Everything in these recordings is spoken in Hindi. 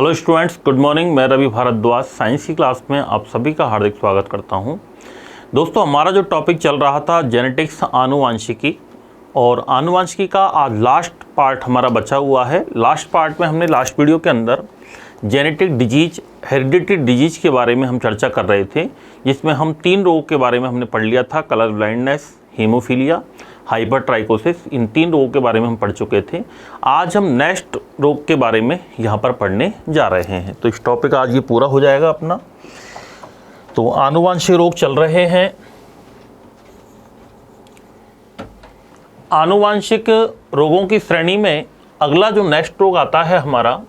Hello students, good morning. मैं रवि भारद्वाज साइंस की क्लास में आप सभी का हार्दिक स्वागत करता हूं। दोस्तों, हमारा जो टॉपिक चल रहा था जेनेटिक्स आनुवांशिकी, और आनुवांशिकी का आज लास्ट पार्ट हमारा बचा हुआ है। लास्ट पार्ट में हमने लास्ट वीडियो के अंदर जेनेटिक डिजीज, हेरिडिटरी डिजीज के बारे में हम चर्चा कर रहे थे, जिसमें हम 3 रोग के बारे में हमने पढ़ लिया था। Colour blindness, haemophilia, hypertrichosis. इन 3 रोगों के बारे में हम पढ़ चुके थे। आज हम नेक्स्ट रोग के बारे में यहाँ पर पढ़ने जा रहे हैं। तो इस टॉपिक आज ये पूरा हो जाएगा अपना। तो आनुवांशिक रोग चल रहे हैं। आनुवांशिक रोगों की श्रेणी में अगला जो नेक्स्ट रोग आता है हमारा,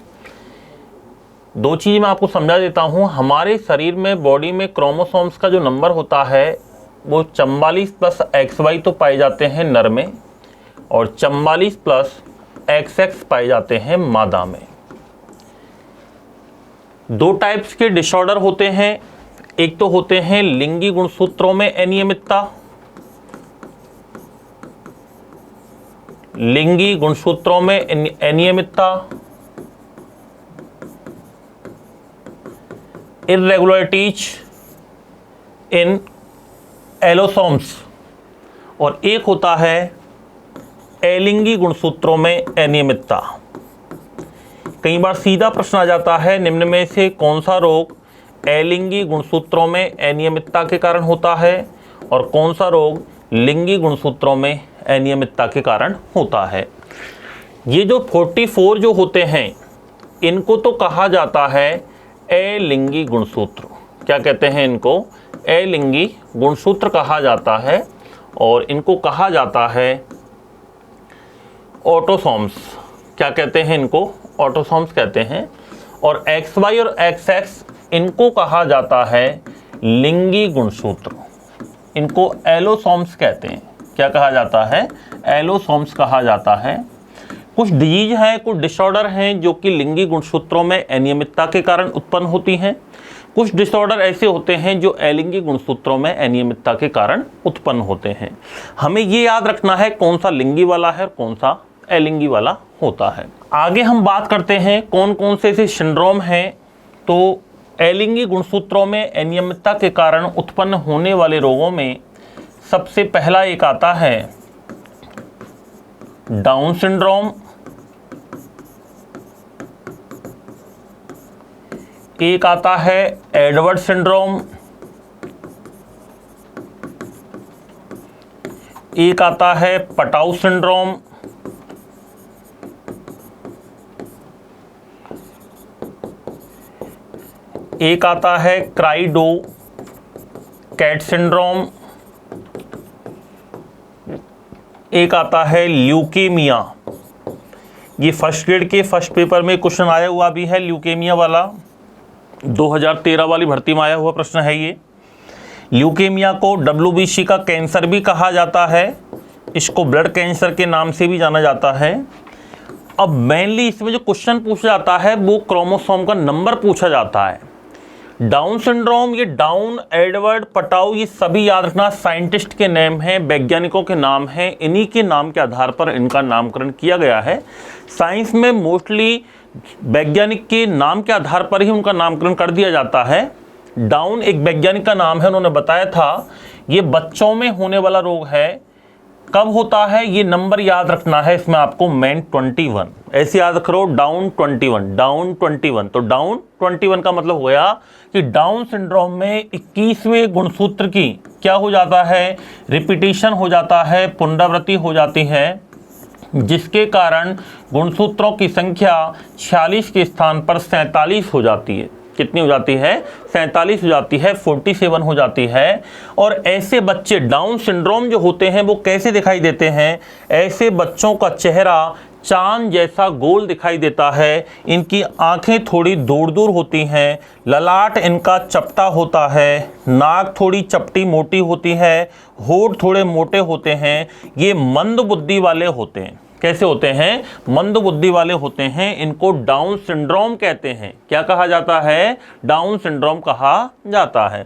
2 चीज़ मैं आपको समझा देता हूँ। हमारे शरीर में, बॉडी में क्रोमोसोम्स का जो नंबर होता है वो 44 प्लस XY तो पाए जाते हैं नर में, और 44 प्लस XX पाए जाते हैं मादा में। 2 टाइप्स के डिसऑर्डर होते हैं। एक तो होते हैं लिंगी गुणसूत्रों में अनियमितता, लिंगी गुणसूत्रों में अनियमितता, इर्रेगुलरिटीज इन एलोसोम्स, और एक होता है अलिंगी गुणसूत्रों में अनियमितता। कई बार सीधा प्रश्न आ जाता है, निम्न में से कौन सा रोग अलिंगी गुणसूत्रों में अनियमितता के कारण होता है और कौन सा रोग लिंगी गुणसूत्रों में अनियमितता के कारण होता है। ये जो 44 जो होते हैं, इनको तो कहा जाता है अलिंगी गुणसूत्र। क्या कहते हैं इनको? अलिंगी गुणसूत्र कहा जाता है, और इनको कहा जाता है ऑटोसोम्स। क्या कहते हैं इनको? ऑटोसोम्स कहते हैं। और XY और XX इनको कहा जाता है लिंगी गुणसूत्र। इनको एलोसोम्स कहते हैं। क्या कहा जाता है? एलोसोम्स कहा जाता है। कुछ डिजीज हैं, कुछ डिसऑर्डर हैं जो कि लिंगी गुणसूत्रों में अनियमितता के कारण उत्पन्न होती हैं। कुछ डिसऑर्डर ऐसे होते हैं जो अलिंगी गुणसूत्रों में अनियमितता के कारण उत्पन्न होते हैं। हमें ये याद रखना है कौन सा लिंगी वाला है और कौन सा अलिंगी वाला होता है। आगे हम बात करते हैं कौन कौन से ऐसे सिंड्रोम हैं। तो अलिंगी गुणसूत्रों में अनियमितता के कारण उत्पन्न होने वाले रोगों में सबसे पहला एक आता है डाउन सिंड्रोम, एक आता है एडवर्ड सिंड्रोम, एक आता है पटाउ सिंड्रोम, एक आता है क्राइडो कैट सिंड्रोम, एक आता है ल्यूकेमिया। ये फर्स्ट ग्रेड के फर्स्ट पेपर में क्वेश्चन आया हुआ भी है, ल्यूकेमिया वाला 2013 वाली भर्ती में आया हुआ प्रश्न है ये। ल्यूकेमिया को WBC का कैंसर भी कहा जाता है। इसको ब्लड कैंसर के नाम से भी जाना जाता है। अब मेनली इसमें जो क्वेश्चन पूछा जाता है वो क्रोमोसोम का नंबर पूछा जाता है। डाउन सिंड्रोम, ये डाउन, एडवर्ड, पटाउ, ये सभी याद रखना साइंटिस्ट के नाम हैं, वैज्ञानिकों के नाम हैं। इन्हीं के नाम के आधार पर इनका नामकरण किया गया है। साइंस में मोस्टली वैज्ञानिक के नाम के आधार पर ही उनका नामकरण कर दिया जाता है। डाउन एक वैज्ञानिक का नाम है, उन्होंने बताया था ये बच्चों में होने वाला रोग है। कब होता है ये नंबर याद रखना है इसमें आपको, मैन 21। ऐसे याद करो, डाउन 21, डाउन 21। तो डाउन 21 का मतलब हो गया कि डाउन सिंड्रोम में 21वें गुणसूत्र की क्या हो जाता है? रिपीटिशन हो जाता है, पुनरावृत्ति हो जाती है, जिसके कारण गुणसूत्रों की संख्या 46 के स्थान पर 47 हो जाती है। कितनी हो जाती है? 47 हो जाती है, 47 हो जाती है। और ऐसे बच्चे, डाउन सिंड्रोम जो होते हैं वो कैसे दिखाई देते हैं? ऐसे बच्चों का चेहरा चांद जैसा गोल दिखाई देता है। इनकी आंखें थोड़ी दूर दूर होती हैं, ललाट इनका चपटा होता है, नाक थोड़ी चपटी मोटी होती है, होठ थोड़े मोटे होते हैं। ये मंद बुद्धि वाले होते हैं। कैसे होते हैं? मंद बुद्धि वाले होते हैं। इनको डाउन सिंड्रोम कहते हैं। क्या कहा जाता है? डाउन सिंड्रोम कहा जाता है।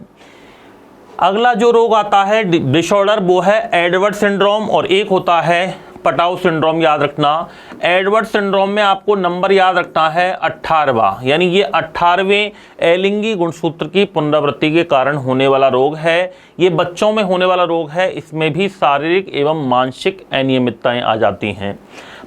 अगला जो रोग आता है डिसऑर्डर, वो है एडवर्ड सिंड्रोम, और एक होता है पटाउ सिंड्रोम याद रखना। एडवर्ड सिंड्रोम में आपको नंबर याद रखना है 18वां, यानी ये 18वें एलिंगी गुणसूत्र की पुनरावृत्ति के कारण होने वाला रोग है। ये बच्चों में होने वाला रोग है, इसमें भी शारीरिक एवं मानसिक अनियमितताएं आ जाती हैं।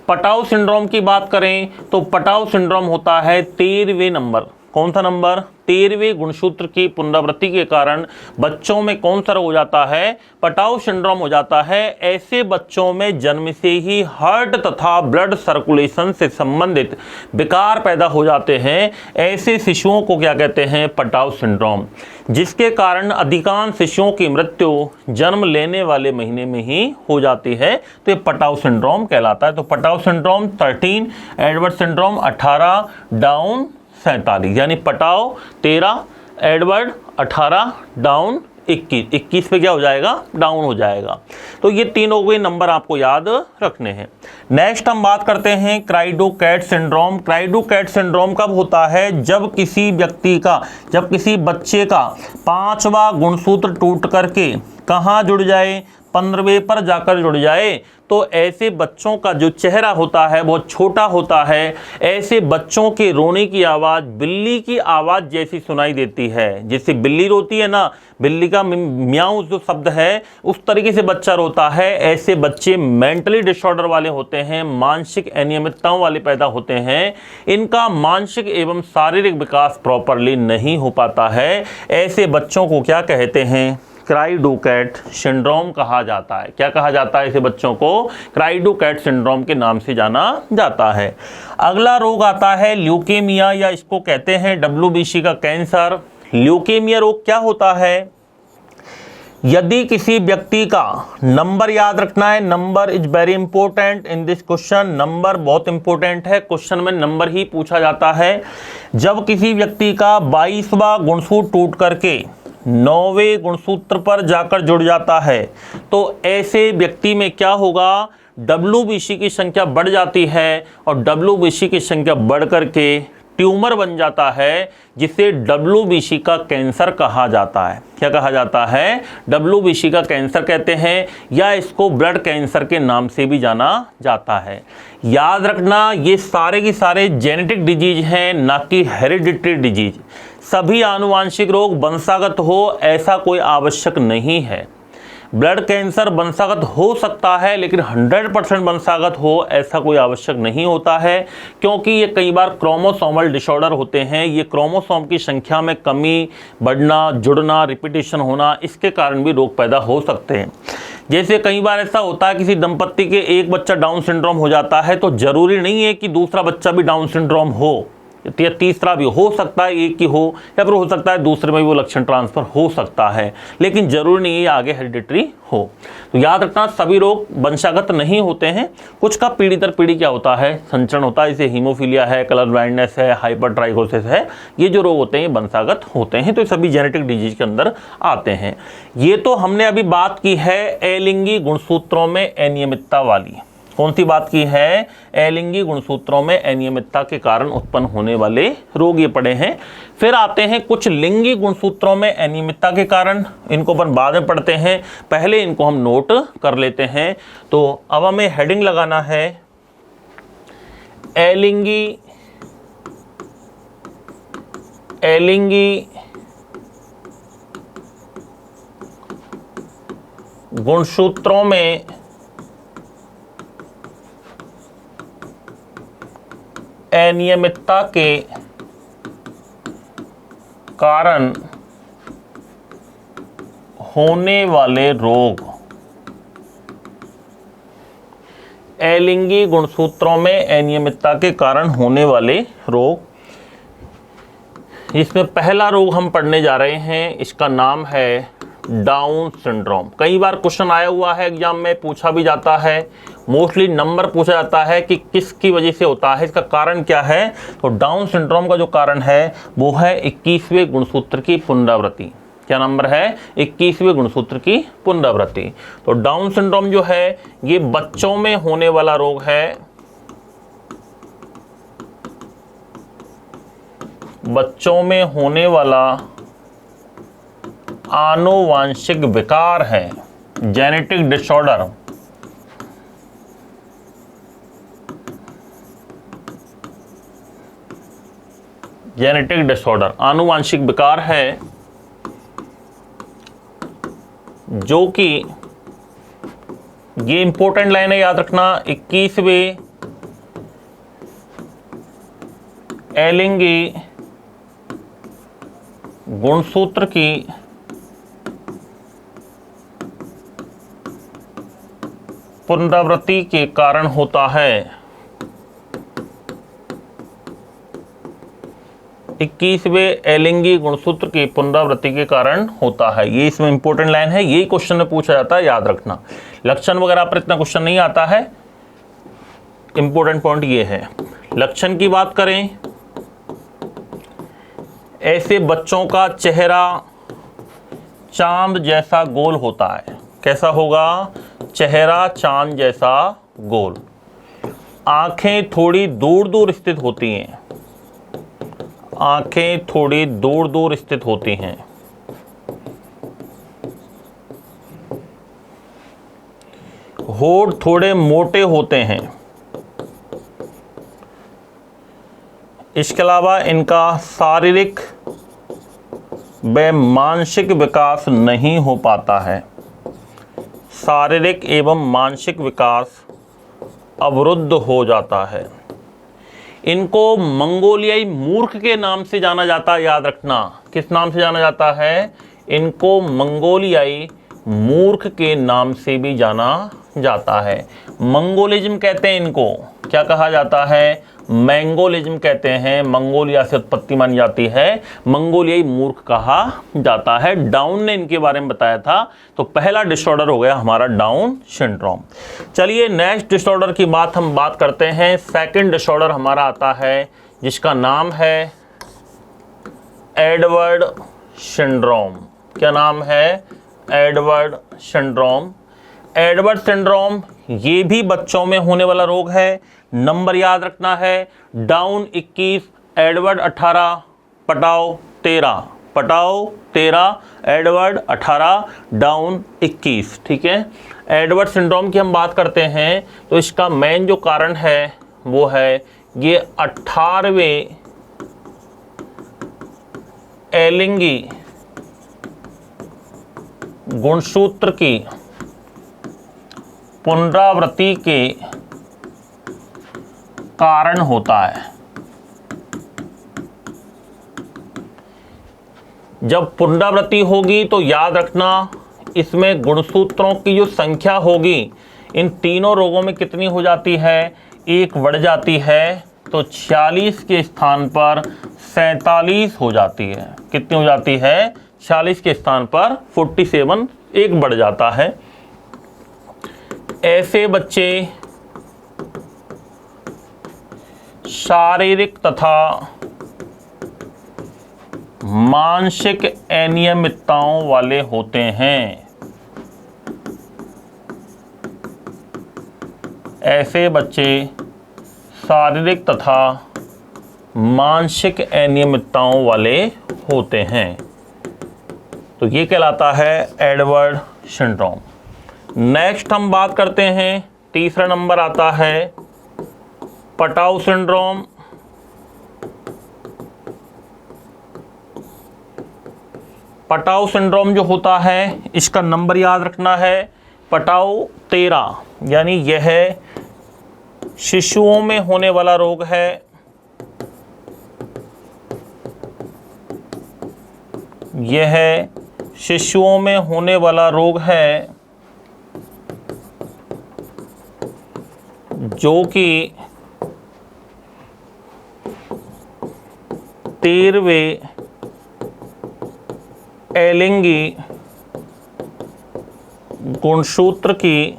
पटाउ सिंड्रोम की बात करें तो पटाउ सिंड्रोम होता है 13वें नंबर, कौन सा नंबर, 13वें गुणसूत्र की पुनरावृत्ति के कारण बच्चों में कौन सा रोग हो जाता है, पटाउ सिंड्रोम हो जाता है। ऐसे बच्चों में जन्म से ही हार्ट तथा ब्लड सर्कुलेशन से संबंधित विकार पैदा हो जाते हैं। ऐसे शिशुओं को क्या कहते हैं, पटाउ सिंड्रोम, जिसके कारण अधिकांश शिशुओं की मृत्यु जन्म लेने वाले महीने में ही हो जाती है। तो ये पटाउ सिंड्रोम कहलाता है। तो Patau syndrome 13, Edward syndrome 18, down 47, यानी पटाउ 13, एडवर्ड 18, डाउन 21। 21 पे क्या हो जाएगा, डाउन हो जाएगा। तो ये तीनों के नंबर आपको याद रखने हैं। नेक्स्ट हम बात करते हैं क्राइडो-कैट सिंड्रोम। क्राइडो-कैट सिंड्रोम कब होता है, जब किसी व्यक्ति का, जब किसी बच्चे का 5वां गुणसूत्र टूट करके कहाँ जुड़ जाए, 15वें पर जाकर जुड़ जाए। तो ऐसे बच्चों का जो चेहरा होता है बहुत छोटा होता है। ऐसे बच्चों के रोने की आवाज़ बिल्ली की आवाज़ जैसी सुनाई देती है। जैसे बिल्ली रोती है ना, बिल्ली का म्याऊ जो शब्द है, उस तरीके से बच्चा रोता है। ऐसे बच्चे मेंटली डिसऑर्डर वाले होते हैं, मानसिक अनियमितताओं वाले पैदा होते हैं। इनका मानसिक एवं शारीरिक विकास प्रॉपरली नहीं हो पाता है। ऐसे बच्चों को क्या कहते हैं, क्राइडो-कैट सिंड्रोम कहा जाता है। क्या कहा जाता है, ऐसे बच्चों को क्राइडो-कैट सिंड्रोम के नाम से जाना जाता है। अगला रोग आता है ल्यूकेमिया, या इसको कहते हैं WBC का कैंसर। ल्यूकेमिया रोग क्या होता है, यदि किसी व्यक्ति का, नंबर याद रखना है, number is very important in this question, number बहुत इंपॉर्टेंट है, क्वेश्चन में नंबर ही पूछा जाता है। जब किसी व्यक्ति का 22वां गुणसूत्र टूट करके 9वें गुणसूत्र पर जाकर जुड़ जाता है, तो ऐसे व्यक्ति में क्या होगा, WBC की संख्या बढ़ जाती है और WBC की संख्या बढ़ करके ट्यूमर बन जाता है, जिसे WBC का कैंसर कहा जाता है। क्या कहा जाता है, WBC का कैंसर कहते हैं, या इसको ब्लड कैंसर के नाम से भी जाना जाता है। याद रखना, ये सारे के सारे जेनेटिक डिजीज हैं, ना कि हेरिडिटरी डिजीज। सभी आनुवांशिक रोग वंशागत हो ऐसा कोई आवश्यक नहीं है। ब्लड कैंसर वंशागत हो सकता है, लेकिन 100% वंशागत हो ऐसा कोई आवश्यक नहीं होता है, क्योंकि ये कई बार क्रोमोसोमल डिसऑर्डर होते हैं। ये क्रोमोसोम की संख्या में कमी, बढ़ना, जुड़ना, रिपीटेशन होना, इसके कारण भी रोग पैदा हो सकते हैं। जैसे कई बार ऐसा होता है, किसी दंपत्ति के एक बच्चा डाउन सिंड्रोम हो जाता है, तो जरूरी नहीं है कि दूसरा बच्चा भी डाउन सिंड्रोम हो, या तीसरा भी हो सकता है, एक ही हो, या फिर हो सकता है दूसरे में भी वो लक्षण ट्रांसफर हो सकता है, लेकिन जरूरी नहीं है आगे हेरिडिटरी हो। तो याद रखना, सभी रोग वंशागत नहीं होते हैं, कुछ का पीढ़ी दर पीढ़ी क्या होता है, संचरण होता है। जैसे हीमोफीलिया है, कलर ब्लाइंडनेस है, हाइपरट्राइकोसिस है, ये जो रोग होते हैं ये वंशागत होते हैं। तो सभी जेनेटिक डिजीज के अंदर आते हैं। ये तो हमने अभी बात की है अलिंगी गुणसूत्रों में अनियमितता वाली। कौन सी बात की है, अलिंगी गुणसूत्रों में अनियमितता के कारण उत्पन्न होने वाले रोग ये पड़े हैं। फिर आते हैं कुछ लिंगी गुणसूत्रों में अनियमितता के कारण, इनको अपन बाद में पढ़ते हैं, पहले इनको हम नोट कर लेते हैं। तो अब हमें हेडिंग लगाना है अलिंगी गुणसूत्रों में अनियमितता के कारण होने वाले रोग। अलिंगी गुणसूत्रों में अनियमितता के कारण होने वाले रोग, इसमें पहला रोग हम पढ़ने जा रहे हैं, इसका नाम है डाउन सिंड्रोम। कई बार क्वेश्चन आया हुआ है, एग्जाम में पूछा भी जाता है, मोस्टली नंबर पूछा जाता है कि किसकी वजह से होता है, इसका कारण क्या है। तो डाउन सिंड्रोम का जो कारण है वो है 21वें गुणसूत्र की पुनरावृत्ति। क्या नंबर है, 21वें गुणसूत्र की पुनरावृत्ति। तो डाउन सिंड्रोम जो है ये बच्चों में होने वाला रोग है, बच्चों में होने वाला आनुवांशिक विकार है, जेनेटिक डिसऑर्डर। जेनेटिक डिसऑर्डर, आनुवांशिक विकार है जो कि, ये इंपॉर्टेंट लाइन है याद रखना, 21वें एलिंगी गुणसूत्र की पुनरावृत्ति के कारण होता है। 21वें एलिंगी गुणसूत्र की पुनरावृत्ति के कारण होता है। ये इसमें इंपॉर्टेंट लाइन है, यही क्वेश्चन में पूछा जाता है, याद रखना। लक्षण वगैरह पर इतना क्वेश्चन नहीं आता है, इंपॉर्टेंट पॉइंट ये है। लक्षण की बात करें, ऐसे बच्चों का चेहरा चांद जैसा गोल होता है। कैसा होगा? चेहरा चांद जैसा गोल। आंखें थोड़ी दूर दूर स्थित होती हैं, आंखें थोड़ी दूर दूर स्थित होती हैं। होठ थोड़े मोटे होते हैं। इसके अलावा इनका शारीरिक व मानसिक विकास नहीं हो पाता है। शारीरिक एवं मानसिक विकास अवरुद्ध हो जाता है। इनको मंगोलियाई मूर्ख के नाम से जाना जाता है, याद रखना। किस नाम से जाना जाता है? इनको मंगोलियाई मूर्ख के नाम से भी जाना जाता है। मंगोलिज्म कहते हैं इनको। क्या कहा जाता है? मैंगोलिज्म कहते हैं। मंगोलिया से उत्पत्ति मानी जाती है, मंगोलियाई मूर्ख कहा जाता है। डाउन ने इनके बारे में बताया था। तो पहला डिसऑर्डर हो गया हमारा डाउन सिंड्रोम। चलिए नेक्स्ट डिसऑर्डर की हम बात करते हैं। सेकंड डिसऑर्डर हमारा आता है जिसका नाम है एडवर्ड सिंड्रोम। क्या नाम है? Edward syndrome. एडवर्ड सिंड्रोम ये भी बच्चों में होने वाला रोग है। नंबर याद रखना है, डाउन 21, एडवर्ड 18, पटाओ 13, पटाओ 13, एडवर्ड 18, डाउन 21। ठीक है। एडवर्ड सिंड्रोम की हम बात करते हैं तो इसका मेन जो कारण है वो है ये 18वें एलिंगी गुणसूत्र की पुनरावृत्ति के कारण होता है। जब पुनरावृत्ति होगी तो याद रखना इसमें गुणसूत्रों की जो संख्या होगी इन तीनों रोगों में कितनी हो जाती है? एक बढ़ जाती है। तो 46 के स्थान पर 47 हो जाती है। कितनी हो जाती है? 46 के स्थान पर 47, एक बढ़ जाता है। ऐसे बच्चे शारीरिक तथा मानसिक अनियमितताओं वाले होते हैं। ऐसे बच्चे शारीरिक तथा मानसिक अनियमितताओं वाले होते हैं। तो ये कहलाता है एडवर्ड सिंड्रोम। नेक्स्ट हम बात करते हैं, तीसरा नंबर आता है पटाउ सिंड्रोम। पटाउ सिंड्रोम जो होता है इसका नंबर याद रखना है, पटाउ 13, यानी यह शिशुओं में होने वाला रोग है। यह शिशुओं में होने वाला रोग है जो कि 13वें एलिंगी गुणसूत्र की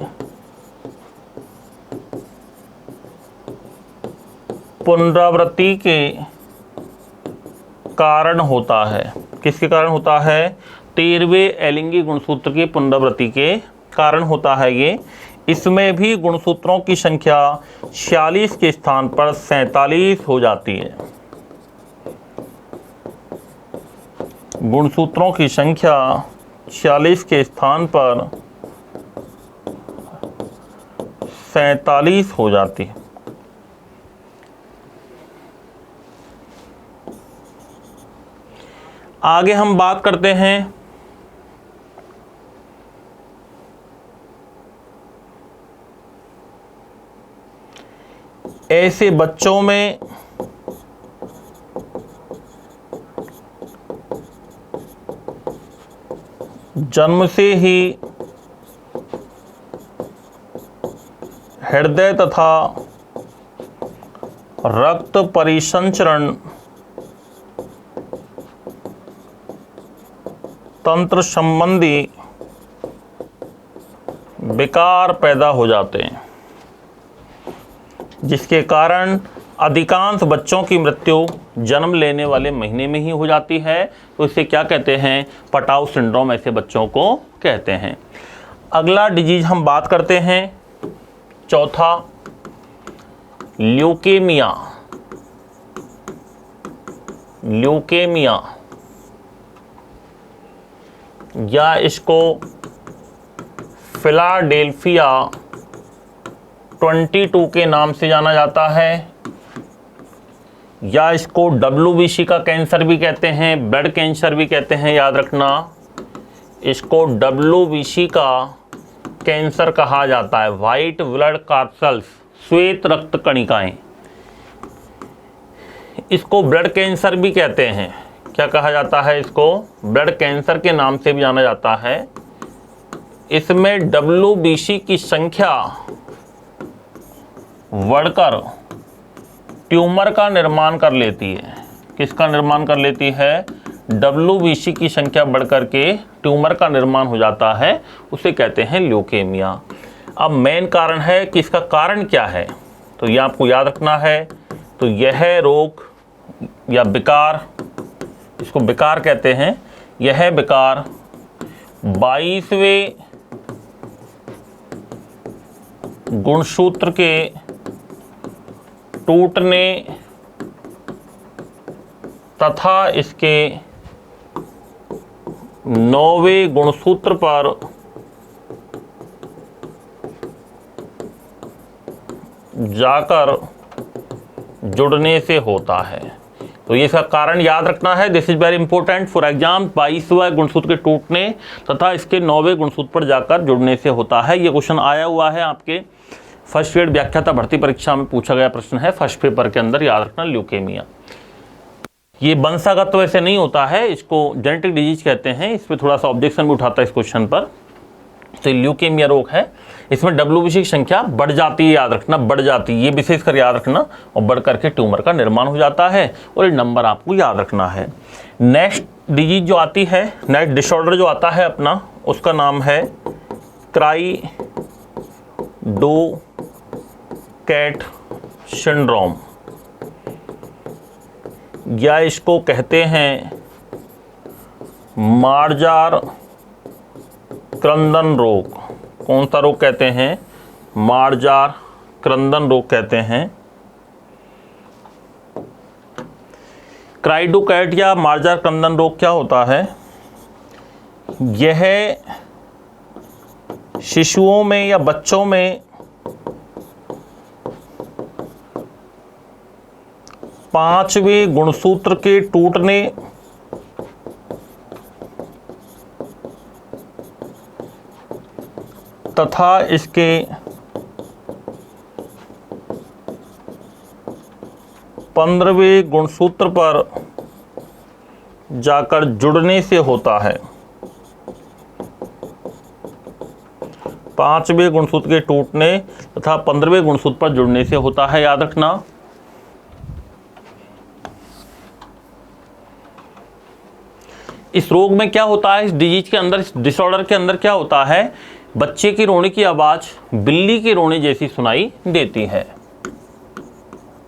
पुनरावृत्ति के कारण होता है। किसके कारण होता है? 13वें एलिंगी गुणसूत्र की पुनरावृत्ति के कारण होता है ये। इसमें भी गुणसूत्रों की संख्या 46 के स्थान पर 47 हो जाती है। गुणसूत्रों की संख्या 46 के स्थान पर 47 हो जाती है। आगे हम बात करते हैं ऐसे बच्चों में जन्म से ही हृदय तथा रक्त परिसंचरण तंत्र संबंधी विकार पैदा हो जाते हैं, जिसके कारण अधिकांश बच्चों की मृत्यु जन्म लेने वाले महीने में ही हो जाती है। तो इसे क्या कहते हैं? पटाउ सिंड्रोम ऐसे बच्चों को कहते हैं। अगला डिजीज हम बात करते हैं, चौथा ल्यूकेमिया। ल्यूकेमिया या इसको फिलाडेल्फिया 22 के नाम से जाना जाता है, या इसको WBC का कैंसर भी कहते हैं, ब्लड कैंसर भी कहते हैं। याद रखना, इसको WBC का कैंसर कहा जाता है, वाइट ब्लड कार्सल्स, श्वेत रक्त कणिकाएं। इसको ब्लड कैंसर भी कहते हैं। क्या कहा जाता है? इसको ब्लड कैंसर के नाम से भी जाना जाता है। इसमें WBC की संख्या बढ़कर ट्यूमर का निर्माण कर लेती है। किसका निर्माण कर लेती है? WBC की संख्या बढ़कर के ट्यूमर का निर्माण हो जाता है, उसे कहते हैं ल्यूकेमिया। अब मेन कारण है कि इसका कारण क्या है, तो यह आपको याद रखना है। तो यह रोग या विकार, इसको विकार कहते हैं, यह विकार 22वें गुणसूत्र के टूटने तथा इसके 9वें गुणसूत्र पर जाकर जुड़ने से होता है। तो ये इसका कारण याद रखना है। This is very important for exam. 22वें गुणसूत्र के टूटने तथा इसके 9वें गुणसूत्र पर जाकर जुड़ने से होता है। ये क्वेश्चन आया हुआ है आपके फर्स्ट ग्रेड व्याख्याता भर्ती परीक्षा में पूछा गया प्रश्न है, फर्स्ट पेपर के अंदर। याद रखना, ल्यूकेमिया ये वंशागत वैसे नहीं होता है, इसको जेनेटिक डिजीज कहते हैं। इस पर थोड़ा सा ऑब्जेक्शन भी उठाता है इस क्वेश्चन पर। तो ल्यूकेमिया रोग है, इसमें WBC की संख्या बढ़ जाती है। याद रखना, बढ़ जाती है, ये विशेषकर याद रखना। और बढ़ करके ट्यूमर का निर्माण हो जाता है, और ये नंबर आपको याद रखना है। नेक्स्ट डिजीज जो आती है, नेक्स्ट डिसऑर्डर जो आता है अपना, उसका नाम है क्राइडो-कैट सिंड्रोम, या इसको कहते हैं मार्जार क्रंदन रोग। कौन सा रोग कहते हैं? मार्जार क्रंदन रोग कहते हैं। क्राइडोकैट या मार्जार क्रंदन रोग क्या होता है? यह शिशुओं में या बच्चों में 5वें गुणसूत्र के टूटने तथा इसके 15वें गुणसूत्र पर जाकर जुड़ने से होता है। 5वें गुणसूत्र के टूटने तथा 15वें गुणसूत्र पर जुड़ने से होता है। याद रखना, इस रोग में क्या होता है, इस डिजीज के अंदर, इस डिसऑर्डर के अंदर क्या होता है? बच्चे की रोने की आवाज बिल्ली के रोने जैसी सुनाई देती है।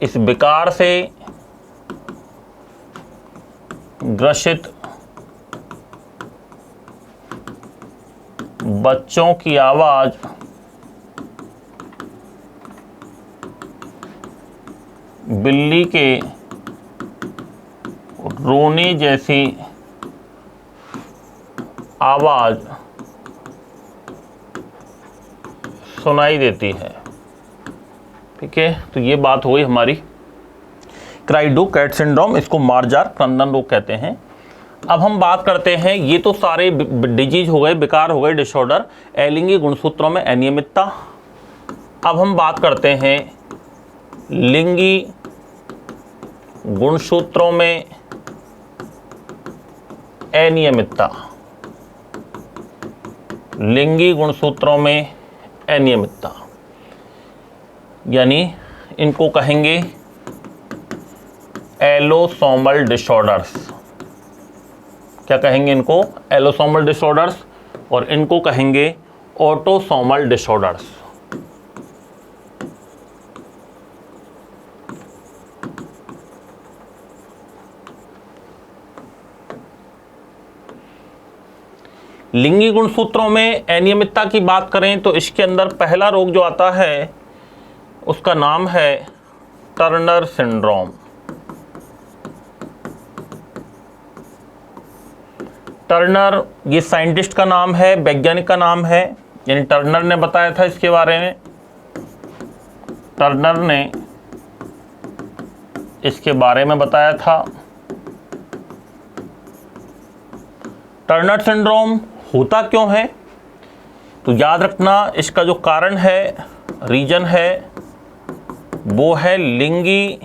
इस विकार से ग्रसित बच्चों की आवाज बिल्ली के रोने जैसी आवाज सुनाई देती है। ठीक है, तो ये बात हुई हमारी क्राइडो-कैट सिंड्रोम, इसको मार्जार क्रंदन रोग कहते हैं। अब हम बात करते हैं, ये तो सारे डिजीज हो गए, विकार हो गए, डिसऑर्डर, अलिंगी गुणसूत्रों में अनियमितता। अब हम बात करते हैं लिंगी गुणसूत्रों में अनियमितता। लिंगी गुणसूत्रों में अनियमितता यानी इनको कहेंगे एलोसोमल डिसऑर्डर्स। क्या कहेंगे इनको? एलोसोमल डिसऑर्डर्स। और इनको कहेंगे ऑटोसोमल डिसऑर्डर्स। लिंगी गुणसूत्रों में अनियमितता की बात करें तो इसके अंदर पहला रोग जो आता है उसका नाम है टर्नर सिंड्रोम। टर्नर ये साइंटिस्ट का नाम है, वैज्ञानिक का नाम है, यानी टर्नर ने बताया था इसके बारे में। टर्नर ने इसके बारे में बताया था। टर्नर सिंड्रोम होता क्यों है? तो याद रखना, इसका जो कारण है, रीजन है, वो है लिंगी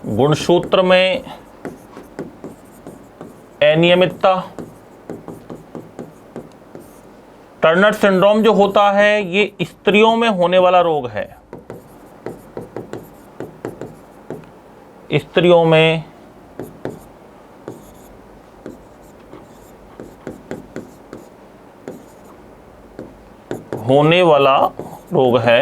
गुणसूत्र में अनियमितता। टर्नर सिंड्रोम जो होता है ये स्त्रियों में होने वाला रोग है। स्त्रियों में होने वाला रोग है।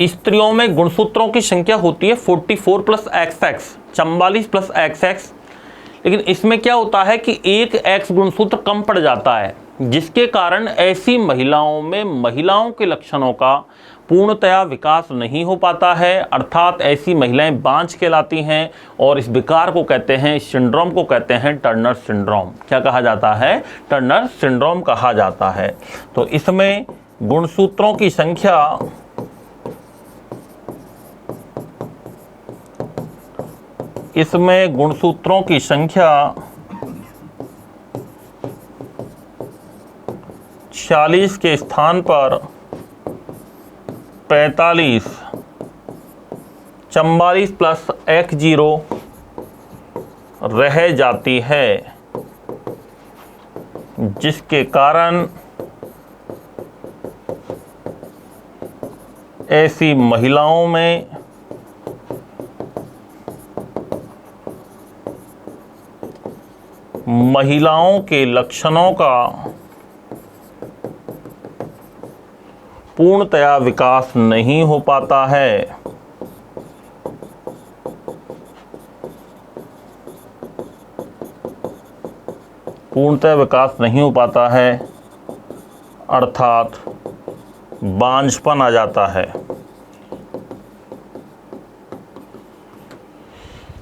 स्त्रियों में गुणसूत्रों की संख्या होती है 44 प्लस XX, 44 प्लस XX। लेकिन इसमें क्या होता है कि एक X गुणसूत्र कम पड़ जाता है, जिसके कारण ऐसी महिलाओं में महिलाओं के लक्षणों का पूर्णतया विकास नहीं हो पाता है, अर्थात ऐसी महिलाएं बांझ कहलाती हैं। और इस विकार को कहते हैं, इस सिंड्रोम को कहते हैं टर्नर सिंड्रोम। क्या कहा जाता है? टर्नर सिंड्रोम कहा जाता है। तो इसमें गुणसूत्रों की संख्या इसमें गुणसूत्रों की संख्या 46 के स्थान पर 45, 44 प्लस X0 रह जाती है, जिसके कारण ऐसी महिलाओं में महिलाओं के लक्षणों का पूर्णतया विकास नहीं हो पाता है। पूर्णतया विकास नहीं हो पाता है, अर्थात बांझपन आ जाता है।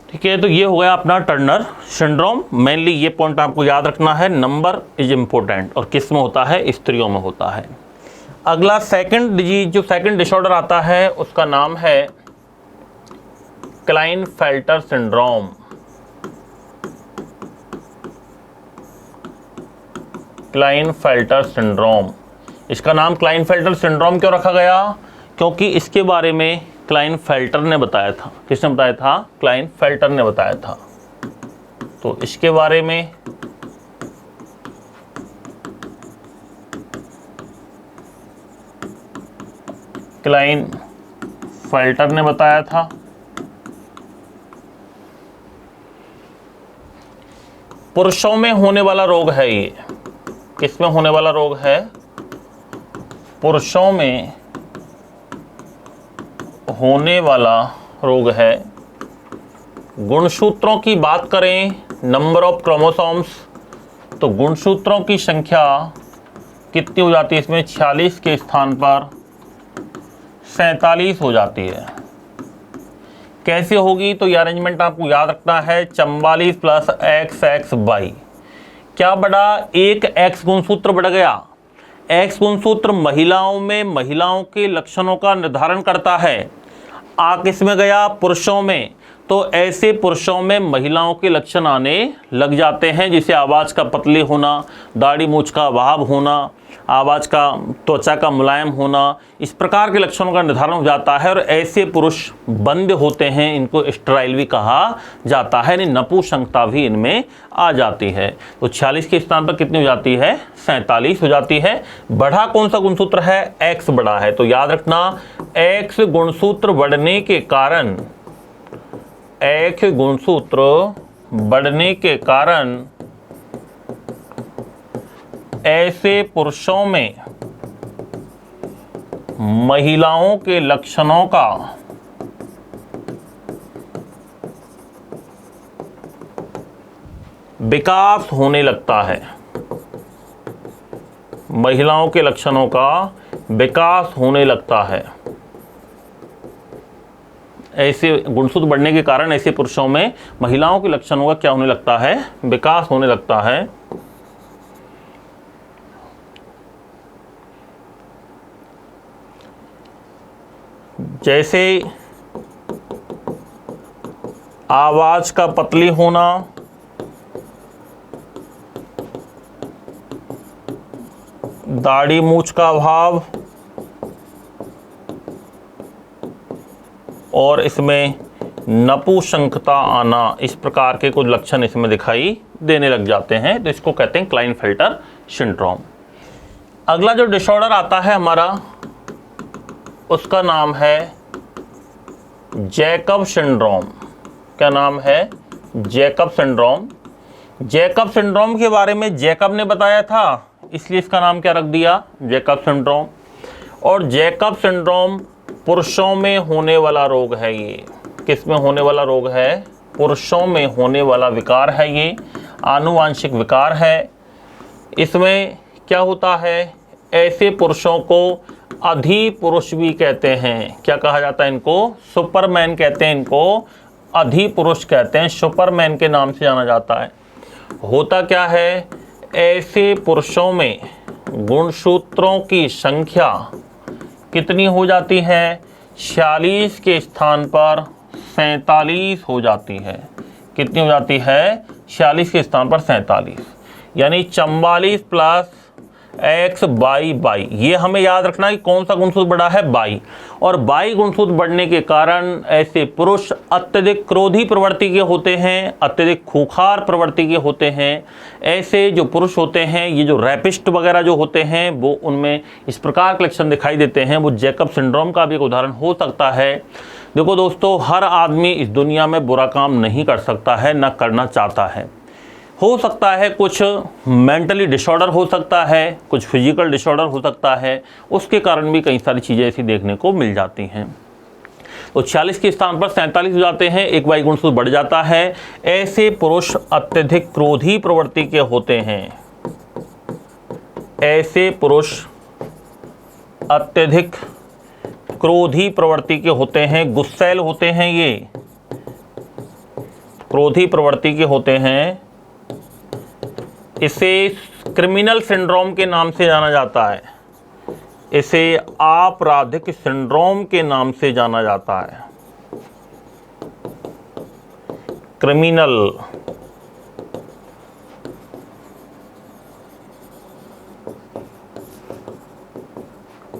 ठीक है, तो ये हो गया अपना टर्नर सिंड्रोम। मेनली ये पॉइंट आपको याद रखना है, नंबर इज इम्पोर्टेंट। और किस में होता है? स्त्रियों में होता है। अगला सेकंड डिजीज, जो सेकंड डिसऑर्डर आता है उसका नाम है क्लाइनफेल्टर सिंड्रोम। क्लाइनफेल्टर सिंड्रोम, इसका नाम क्लाइनफेल्टर सिंड्रोम क्यों रखा गया? क्योंकि इसके बारे में क्लाइनफेल्टर ने बताया था। किसने बताया था? क्लाइनफेल्टर ने बताया था। तो इसके बारे में क्लाइनफेल्टर ने बताया था। पुरुषों में होने वाला रोग है ये। किसमें होने वाला रोग है? पुरुषों में होने वाला रोग है। गुणसूत्रों की बात करें, नंबर ऑफ क्रोमोसोम्स, तो गुणसूत्रों की संख्या कितनी हो जाती है इसमें? 46 के स्थान पर 47 हो जाती है। कैसे होगी? तो ये अरेंजमेंट आपको याद रखना है, 44 प्लस XX/Y। क्या बढ़ा? एक X गुणसूत्र बढ़ गया। X गुणसूत्र महिलाओं में महिलाओं के लक्षणों का निर्धारण करता है। आ किस में गया? पुरुषों में। तो ऐसे पुरुषों में महिलाओं के लक्षण आने लग जाते हैं, जैसे आवाज़ का पतले होना, दाढ़ी मूंछ का अभाव होना, आवाज़ का त्वचा का मुलायम होना, इस प्रकार के लक्षणों का निर्धारण हो जाता है। और ऐसे पुरुष बंद होते हैं, इनको स्टराइल भी कहा जाता है, यानी नपुंसकता भी इनमें आ जाती है। तो 46 के स्थान पर कितनी हो जाती है? 47 हो जाती है। बढ़ा कौन सा गुणसूत्र है? एक्स बढ़ा है। तो याद रखना, एक्स गुणसूत्र बढ़ने के कारण, एक्स गुणसूत्र बढ़ने के कारण ऐसे पुरुषों में महिलाओं के लक्षणों का विकास होने लगता है, महिलाओं के लक्षणों का विकास होने लगता है। ऐसे गुणसूत्र बढ़ने के कारण ऐसे पुरुषों में महिलाओं के लक्षणों का क्या होने लगता है? विकास होने लगता है। जैसे आवाज का पतली होना, दाढ़ी मूंछ का अभाव, और इसमें नपुंसकता आना, इस प्रकार के कुछ लक्षण इसमें दिखाई देने लग जाते हैं। तो इसको कहते हैं क्लाइनफेल्टर सिंड्रोम। अगला जो डिसऑर्डर आता है हमारा, उसका नाम है जैकब सिंड्रोम। क्या नाम है? Jacob syndrome. जैकब सिंड्रोम के बारे में जैकब ने बताया था, इसलिए इसका नाम क्या रख दिया? Jacob syndrome. और जैकब सिंड्रोम पुरुषों में होने वाला रोग है। ये किस में होने वाला रोग है? पुरुषों में होने वाला विकार है। ये आनुवांशिक विकार है। इसमें क्या होता है? ऐसे पुरुषों को अधिपुरुष भी कहते हैं। क्या कहा जाता है इनको? सुपरमैन कहते हैं इनको, अधिपुरुष कहते हैं, सुपरमैन के नाम से जाना जाता है। होता क्या है? ऐसे पुरुषों में गुणसूत्रों की संख्या कितनी हो जाती है? 46 के स्थान पर 47 हो जाती है। कितनी हो जाती है? 46 के स्थान पर 47, यानी 44 प्लस एक्स बाई। ये हमें याद रखना कि कौन सा गुणसूत्र बढ़ा है? बाई। और बाई गुणसूत्र बढ़ने के कारण ऐसे पुरुष अत्यधिक क्रोधी प्रवृत्ति के होते हैं, अत्यधिक खूंखार प्रवृत्ति के होते हैं। ऐसे जो पुरुष होते हैं, ये जो रैपिस्ट वगैरह जो होते हैं, वो उनमें इस प्रकार के लक्षण दिखाई देते हैं। वो जैकब सिंड्रोम का भी एक उदाहरण हो सकता है। देखो दोस्तों, हर आदमी इस दुनिया में बुरा काम नहीं कर सकता है, न करना चाहता है। हो सकता है कुछ मेंटली डिसऑर्डर हो सकता है, कुछ फिजिकल डिसऑर्डर हो सकता है, उसके कारण भी कई सारी चीज़ें ऐसी देखने को मिल जाती हैं। तो 46 के स्थान पर 47 हो जाते हैं, एक बाई गुणसूत्र बढ़ जाता है। ऐसे पुरुष अत्यधिक क्रोधी प्रवृत्ति के होते हैं। ऐसे पुरुष अत्यधिक क्रोधी प्रवृत्ति के होते हैं, गुस्सैल होते हैं, ये क्रोधी प्रवृत्ति के होते हैं। इसे क्रिमिनल सिंड्रोम के नाम से जाना जाता है। इसे आपराधिक सिंड्रोम के नाम से जाना जाता है।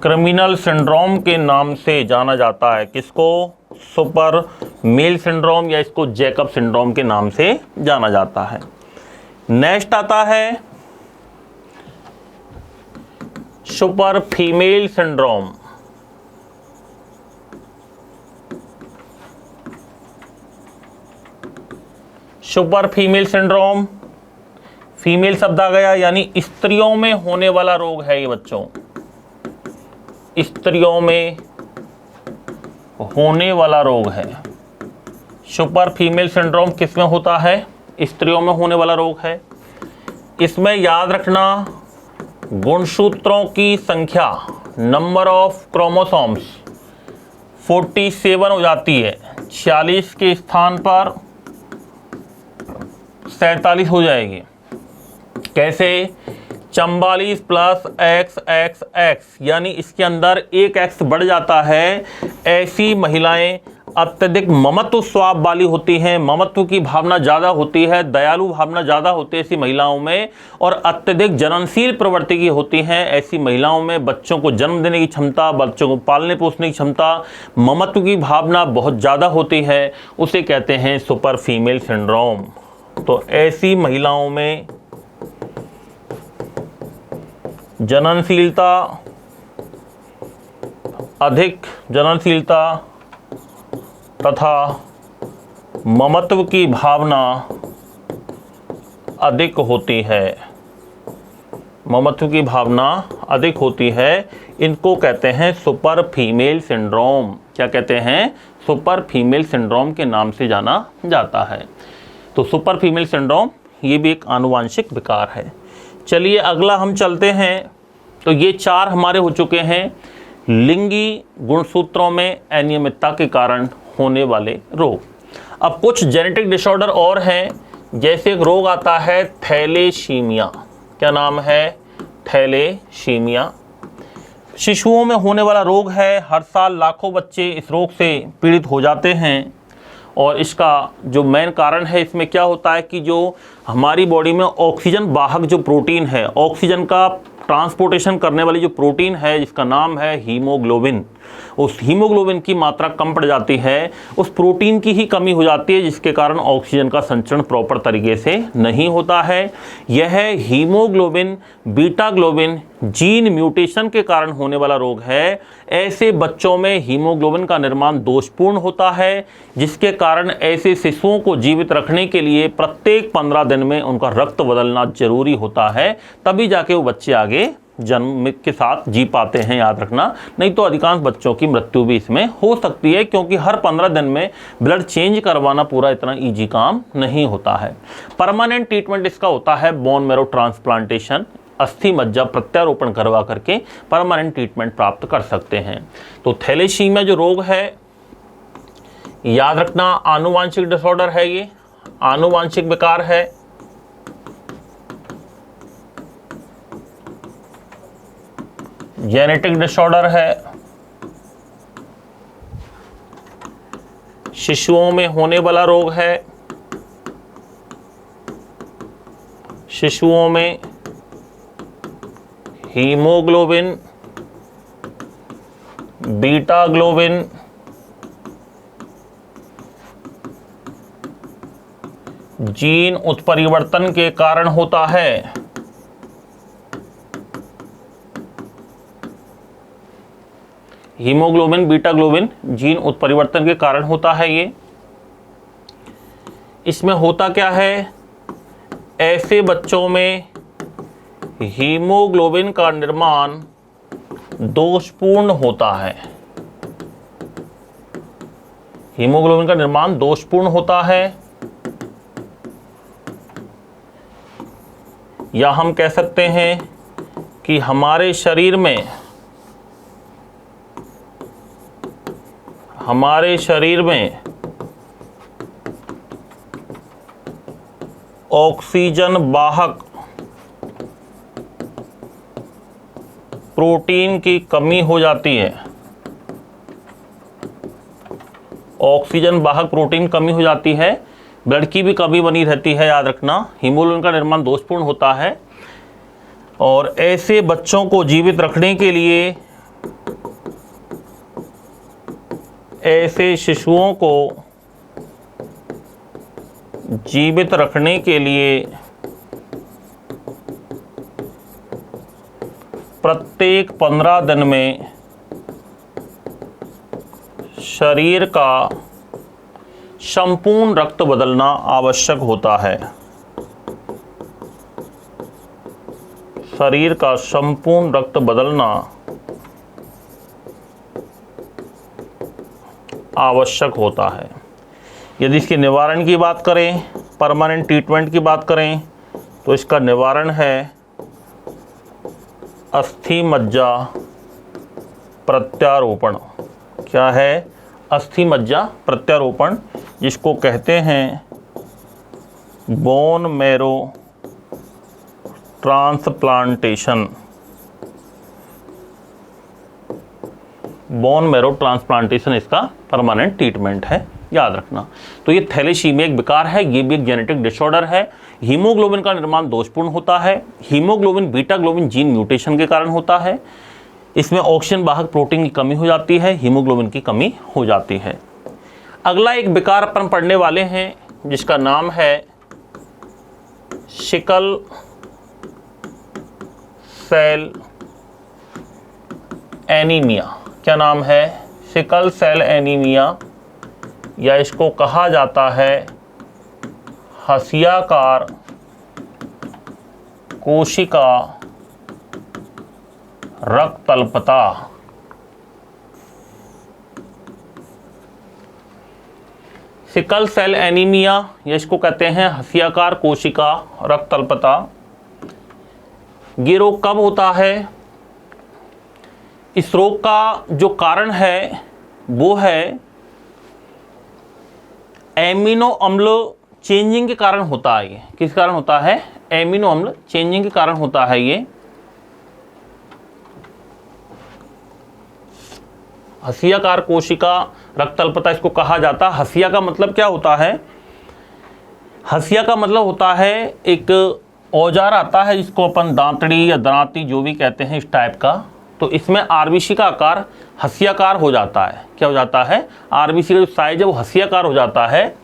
क्रिमिनल सिंड्रोम के नाम से जाना जाता है। किसको? सुपर मेल सिंड्रोम, या इसको जैकब सिंड्रोम के नाम से जाना जाता है। नेक्स्ट आता है super female syndrome. Super female syndrome, female शब्द आ गया, यानी स्त्रियों में होने वाला रोग है ये बच्चों। स्त्रियों में होने वाला रोग है। सुपर फीमेल सिंड्रोम किस में होता है? स्त्रियों में होने वाला रोग है। इसमें याद रखना, गुणसूत्रों की संख्या, नंबर ऑफ क्रोमोसोम्स 47 हो जाती है। 46 के स्थान पर 47 हो जाएगी। कैसे? 44 प्लस एक्स एक्स एक्स, यानी इसके अंदर एक एक्स बढ़ जाता है। ऐसी महिलाएं अत्यधिक ममत्व स्वभाव वाली होती हैं, ममत्व की भावना ज़्यादा होती है, दयालु भावना ज़्यादा होती है ऐसी महिलाओं में, और अत्यधिक जननशील प्रवृत्ति की होती हैं ऐसी महिलाओं में। बच्चों को जन्म देने की क्षमता, बच्चों को पालने पोसने की क्षमता, ममत्व की भावना बहुत ज़्यादा होती है, उसे कहते हैं सुपर फीमेल सिंड्रोम। तो ऐसी महिलाओं में जननशीलता, अधिक जननशीलता तथा ममत्व की भावना अधिक होती है, ममत्व की भावना अधिक होती है, इनको कहते हैं सुपर फीमेल सिंड्रोम। क्या कहते हैं? सुपर फीमेल सिंड्रोम के नाम से जाना जाता है। तो सुपर फीमेल सिंड्रोम ये भी एक आनुवांशिक विकार है। चलिए अगला हम चलते हैं। तो ये 4 हमारे हो चुके हैं लिंगी गुणसूत्रों में अनियमितता के कारण होने वाले रोग। अब कुछ जेनेटिक डिसऑर्डर और हैं, जैसे एक रोग आता है थैलेसीमिया। क्या नाम है? थैलेसीमिया। शिशुओं में होने वाला रोग है। हर साल लाखों बच्चे इस रोग से पीड़ित हो जाते हैं, और इसका जो मेन कारण है, इसमें क्या होता है कि जो हमारी बॉडी में ऑक्सीजन वाहक जो प्रोटीन है, ऑक्सीजन का ट्रांसपोर्टेशन करने वाली जो प्रोटीन है जिसका नाम है हीमोग्लोबिन, उस हीमोग्लोबिन की मात्रा कम पड़ जाती है, उस प्रोटीन की ही कमी हो जाती है, जिसके कारण ऑक्सीजन का संचरण प्रॉपर तरीके से नहीं होता है। यह haemoglobin beta globin gene mutation के कारण होने वाला रोग है। ऐसे बच्चों में हीमोग्लोबिन का निर्माण दोषपूर्ण होता है, जिसके कारण ऐसे शिशुओं को जीवित रखने के लिए प्रत्येक 15 दिन में उनका रक्त बदलना जरूरी होता है, तभी जाके वो बच्चे आगे जन्म के साथ जी पाते हैं, याद रखना। नहीं तो अधिकांश बच्चों की मृत्यु भी इसमें हो सकती है, क्योंकि हर 15 दिन में ब्लड चेंज करवाना पूरा इतना इजी काम नहीं होता है। परमानेंट ट्रीटमेंट इसका होता है बोन मैरो ट्रांसप्लांटेशन, अस्थि मज्जा प्रत्यारोपण करवा करके परमानेंट ट्रीटमेंट प्राप्त कर सकते हैं। तो थैलेसीमिया जो रोग है, याद रखना, आनुवांशिक डिसऑर्डर है, ये आनुवांशिक विकार है। जेनेटिक डिसऑर्डर है, शिशुओं में होने वाला रोग है, शिशुओं में हीमोग्लोबिन बीटा ग्लोबिन जीन उत्परिवर्तन के कारण होता है। हीमोग्लोबिन बीटा ग्लोबिन जीन उत्परिवर्तन के कारण होता है ये। इसमें होता क्या है? ऐसे बच्चों में हीमोग्लोबिन का निर्माण दोषपूर्ण होता है, हीमोग्लोबिन का निर्माण दोषपूर्ण होता है, या हम कह सकते हैं कि हमारे शरीर में ऑक्सीजन वाहक प्रोटीन की कमी हो जाती है, ऑक्सीजन वाहक प्रोटीन कमी हो जाती है, ब्लड की भी कमी बनी रहती है, याद रखना। हीमोग्लोबिन का निर्माण दोषपूर्ण होता है, और ऐसे बच्चों को जीवित रखने के लिए, ऐसे शिशुओं को जीवित रखने के लिए प्रत्येक 15 दिन में शरीर का संपूर्ण रक्त बदलना आवश्यक होता है, शरीर का संपूर्ण रक्त बदलना आवश्यक होता है। यदि इसके निवारण की बात करें, परमानेंट ट्रीटमेंट की बात करें, तो इसका निवारण है अस्थि मज्जा प्रत्यारोपण। क्या है? अस्थि मज्जा प्रत्यारोपण, जिसको कहते हैं bone marrow transplantation. Bone marrow transplantation इसका परमानेंट ट्रीटमेंट है, याद रखना। तो ये थैलेसीमिया एक विकार है, ये भी एक जेनेटिक डिसऑर्डर है। हीमोग्लोबिन का निर्माण दोषपूर्ण होता है। Haemoglobin beta globin gene mutation के कारण होता है। इसमें ऑक्सीजन वाहक प्रोटीन की कमी हो जाती है, हीमोग्लोबिन की कमी हो जाती है। अगला एक विकार अपन पढ़ने वाले हैं जिसका नाम है सिकल सेल एनीमिया। क्या नाम है? सिकल सेल एनीमिया, या इसको कहा जाता है हसियाकार कोशिका रक्तअल्पता। सिकल सेल एनीमिया, या इसको कहते हैं हसियाकार कोशिका रक्तअल्पता। ये रोग कब होता है? इस रोग का जो कारण है वो है एमिनो अम्ल चेंजिंग के कारण होता है। ये किस कारण होता है? एमिनो अम्ल चेंजिंग के कारण होता है। ये हसियाकार कोशिका रक्तअल्पता इसको कहा जाता है। हसिया का मतलब क्या होता है? हसिया का मतलब होता है एक औजार आता है जिसको अपन दांतड़ी या दरांती जो भी कहते हैं इस टाइप का, तो इसमें आरबीसी का आकार हसियाकार हो जाता है। क्या हो जाता है? आरबीसी का जो साइज है वो हसियाकार हो जाता है,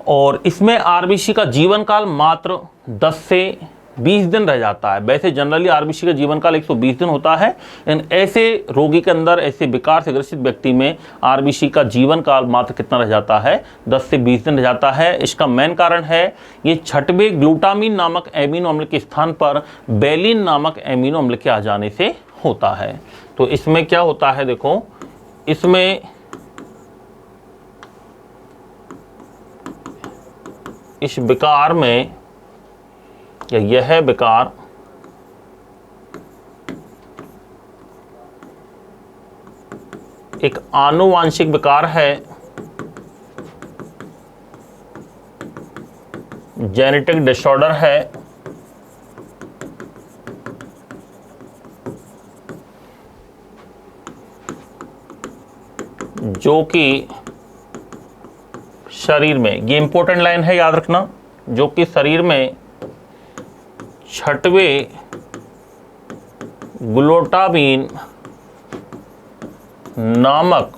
और इसमें आरबीसी का जीवन काल मात्र 10 से 20 दिन रह जाता है। वैसे जनरली आरबीसी का जीवन काल 120 दिन होता है, लेकिन ऐसे रोगी के अंदर, ऐसे विकार से ग्रसित व्यक्ति में आरबीसी का जीवन काल मात्र कितना रह जाता है? 10 से 20 दिन रह जाता है। इसका मेन कारण है ये छठवें ग्लूटामीन नामक एमिनो अम्ल के स्थान पर बेलिन नामक एमिनो अम्ल के आ जाने से होता है। तो इसमें क्या होता है? देखो, इसमें इस विकार में, या यह विकार एक आनुवांशिक विकार है, जेनेटिक डिसऑर्डर है, जो कि शरीर में, ये इंपॉर्टेंट लाइन है याद रखना, जो कि शरीर में छठवें ग्लूटामीन नामक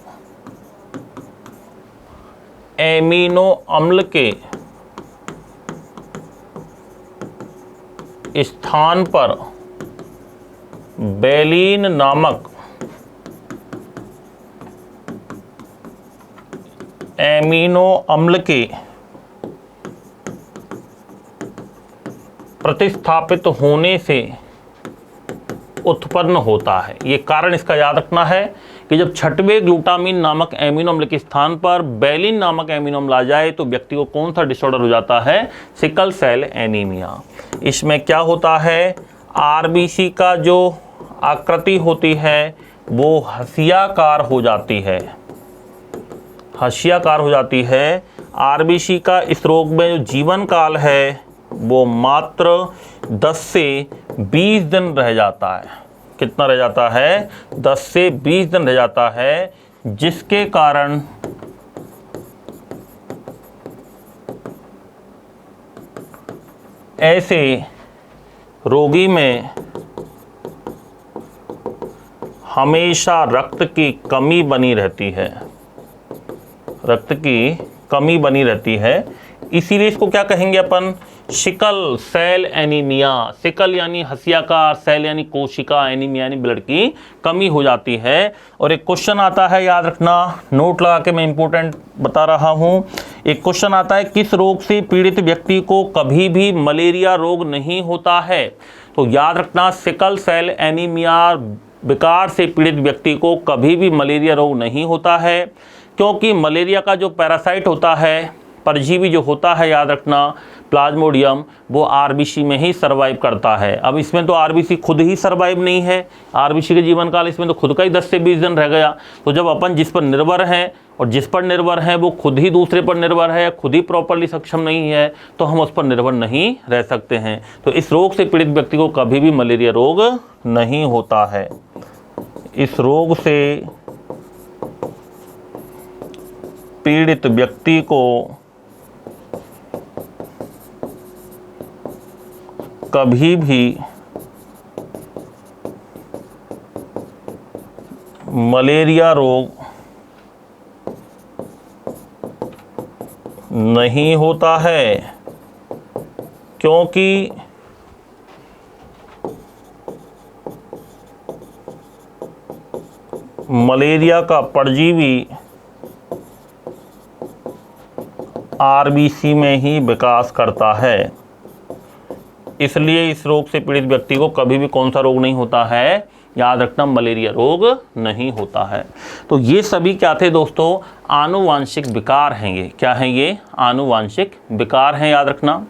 एमिनो अम्ल के स्थान पर बेलिन नामक एमिनो अम्ल के प्रतिस्थापित होने से उत्पन्न होता है। ये कारण इसका याद रखना है कि जब छठवें ग्लूटामीन नामक एमिनो अम्ल के स्थान पर बेलिन नामक एमिनो अम्ल आ जाए तो व्यक्ति को कौन सा डिसऑर्डर हो जाता है? Sickle cell anaemia. इसमें क्या होता है? आरबीसी का जो आकृति होती है वो हसियाकार हो जाती है, हसियाकार हो जाती है। आरबीसी का इस रोग में जो जीवन काल है वो मात्र 10 से 20 दिन रह जाता है। कितना रह जाता है? 10 से 20 दिन रह जाता है, जिसके कारण ऐसे रोगी में हमेशा रक्त की कमी बनी रहती है, रक्त की कमी बनी रहती है। इसीलिए इसको क्या कहेंगे अपन? Sickle cell anaemia. सिकल यानी हसियाकार, सेल यानी कोशिका, एनीमिया यानी ब्लड की कमी हो जाती है। और एक क्वेश्चन आता है, याद रखना, नोट लगा के मैं इंपॉर्टेंट बता रहा हूं। एक क्वेश्चन आता है, किस रोग से पीड़ित व्यक्ति को कभी भी मलेरिया रोग नहीं होता है? तो याद रखना, सिकल सेल एनीमिया विकार से पीड़ित व्यक्ति को कभी भी मलेरिया रोग नहीं होता है, क्योंकि मलेरिया का जो पैरासाइट होता है, परजीवी जो होता है, याद रखना, प्लाज्मोडियम, वो आरबीसी में ही सर्वाइव करता है। अब इसमें तो आरबीसी खुद ही सर्वाइव नहीं है, आरबीसी के जीवन काल इसमें तो खुद का ही 10 से 20 दिन रह गया। तो जब अपन जिस पर निर्भर हैं और जिस पर निर्भर है वो खुद ही दूसरे पर निर्भर है, खुद ही प्रॉपरली सक्षम नहीं है, तो हम उस पर निर्भर नहीं रह सकते हैं। तो इस रोग से पीड़ित व्यक्ति को कभी भी मलेरिया रोग नहीं होता है। इस रोग से पीड़ित व्यक्ति को कभी भी मलेरिया रोग नहीं होता है, क्योंकि मलेरिया का परजीवी आरबीसी में ही विकास करता है। इसलिए इस रोग से पीड़ित व्यक्ति को कभी भी कौन सा रोग नहीं होता है, याद रखना, मलेरिया रोग नहीं होता है। तो ये सभी क्या थे दोस्तों, आनुवांशिक विकार हैं। ये क्या हैं, ये आनुवांशिक विकार हैं, याद रखना।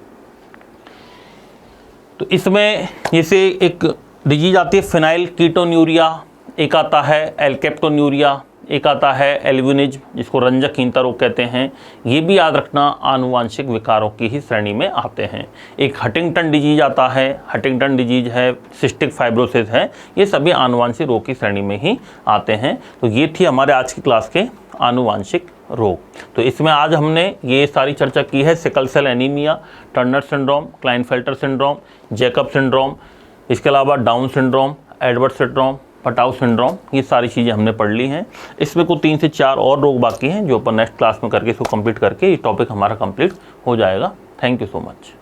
तो इसमें जैसे एक डिजीज आती है फिनाइल कीटोन्यूरिया, एक आता है एल्केप्टोन्यूरिया, एक आता है एल्ब्यूनिज्म जिसको रंजकहीनता रोग कहते हैं। ये भी याद रखना आनुवांशिक विकारों की ही श्रेणी में आते हैं। एक हंटिंगटन डिजीज आता है, हंटिंगटन डिजीज है, सिस्टिक फाइब्रोसिस है, ये सभी आनुवांशिक रोग की श्रेणी में ही आते हैं। तो ये थी हमारे आज की क्लास के आनुवांशिक रोग। तो इसमें आज हमने ये सारी चर्चा की है, sickle cell anaemia, Turner syndrome, Klinefelter syndrome, Jacob syndrome, इसके अलावा Down syndrome, Edward syndrome, Patau syndrome, ये सारी चीज़ें हमने पढ़ ली हैं। इसमें कुछ 3 से 4 और रोग बाकी हैं जो अपन नेक्स्ट क्लास में करके इसको कंप्लीट करके ये टॉपिक हमारा कंप्लीट हो जाएगा। Thank you so much.